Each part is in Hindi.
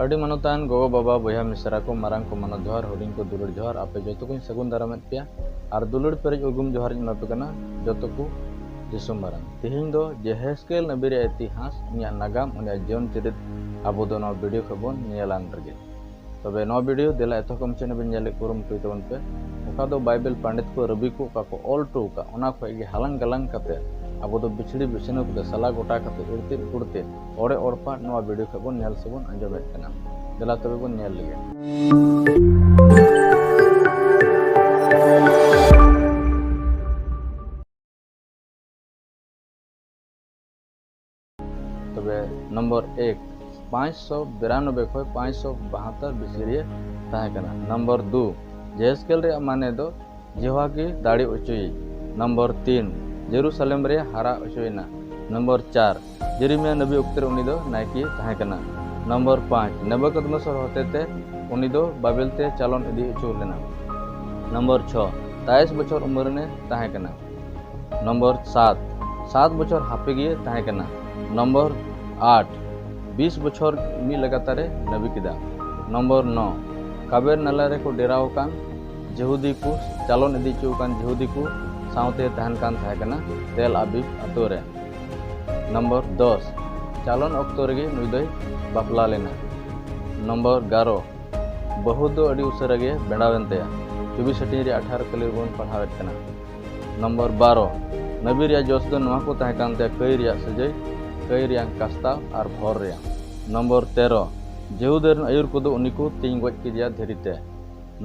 अड़ी मनोतान गो बाबा बया मिसरा को मारंग को मनो जोहार हुडिंग को दुलुड़ जोहार आपे जोतो को सगुन दारामेत पेया और दुलुड़ पेरेज उगुम जोहार मापे कना जोतो को जिसु मारंग तिहिं दो जेहेस्केल नबीर इतिहास उनिया नागाम उनिया जीवन चरित आबो दो नवा वीडियो खबोन नियलान रगे तबे नवा वीडियो देला एतो कम चेने बिन नेले कुरुमुटुय तबन पे ओका दो बाइबल पंडित को रवि को का को ऑल टू का ओना खय गे हालांग गलांग कते आबो दो बिछड़ी बिछनो को सला गोटा कते उड़ते उड़ते ओड़े ओड़पा नवा वीडियो खबोन नेल सबोन अंजमेत कना देला तबे बोन नेल लगे तबे नंबर 1 592 खय 572 बिसिरिये ताहे कना नंबर 2 जेहेस्केल रे माने दो जेवा की दाड़ी उचुई नंबर 3 जेरूसलेम रे हारा उचुइना नंबर 4 जेरेमिया नबी उक्तर उनी दो नायकी ताहे कना नंबर 5 नेबुकदनेस्सर होतेते उनी दो बाइबल ते चालन इदी उचु लेना नंबर 6 23 बछर उम्र ने ताहे कना नंबर 7 बछर हाफिगिए ताहे कना नंबर 8 20 बछर मी लगातारे नबी किदा नंबर 9 काबेर नाला रे को डेराव कान यहूदी को चालन इदी चु कान यहूदी को साउते तहन कान थाहे कना तेल अबीब अतो रे नंबर 10 चालन अक्तो रे नुई दई बापला लेना नंबर 11 बहु दो अडी उसरा गे बेंडावेन तया 24 सटी रे 18 कली बोन पढ़ावेत कना नंबर 12 नबी रे जोस दो नवा को ताहे कान ते कई रे सजई कई रे कास्ता और भोर रे नंबर 13 जेहुदर आयुर को दो उनिको तीन गज के दिया धरिते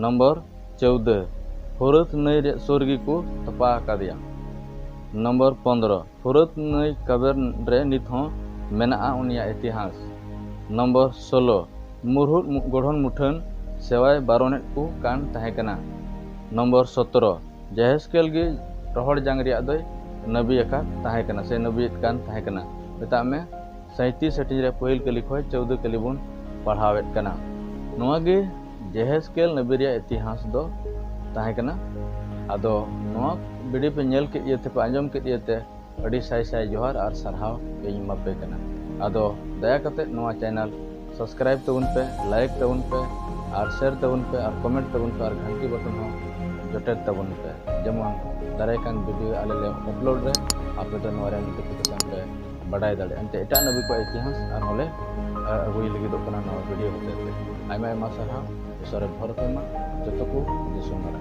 नंबर 14 फुरत नई रे स्वर्गी को तपा का दिया नंबर 15 फुरत नई कबर रे नित हो मेना उनिया इतिहास नंबर 16 मुरहुत गढ़न मुठन सेवाय बारोनेट को कान ताहे कना नंबर 17 जेहेस्केल गे रोहड़ जांग रिया दो नबी का ताहे कना से नबी कान ताहे कना बेता में 37 सटी रे पहिल कली खय 14 कली बोन पढ़ावेत कना नोवा गे जेहेस्केल नबी रे इतिहास दो ताहे कना आदो नोवा वीडियो पे नेल के इते पे आंजम के इते अडी साई साई जोहार और सरहाव इन मापे कना आदो दया कते नोवा चैनल सब्सक्राइब तबन पे लाइक तबन पे और शेयर तबन पे और कमेंट तबन पे और घंटी बटन हो जोटेर तबन पे जेमन दारे कान वीडियो आले ले अपलोड रे आपे तो नोवा रे नोटिफिकेशन पे बदाe दाड़े अंते एटा नबी को इतिहास और होले अगुई लगी दो कना नवा वीडियो होते आयमा आयमा सरहाव इसरे भरतमा जतो को जिसु मारा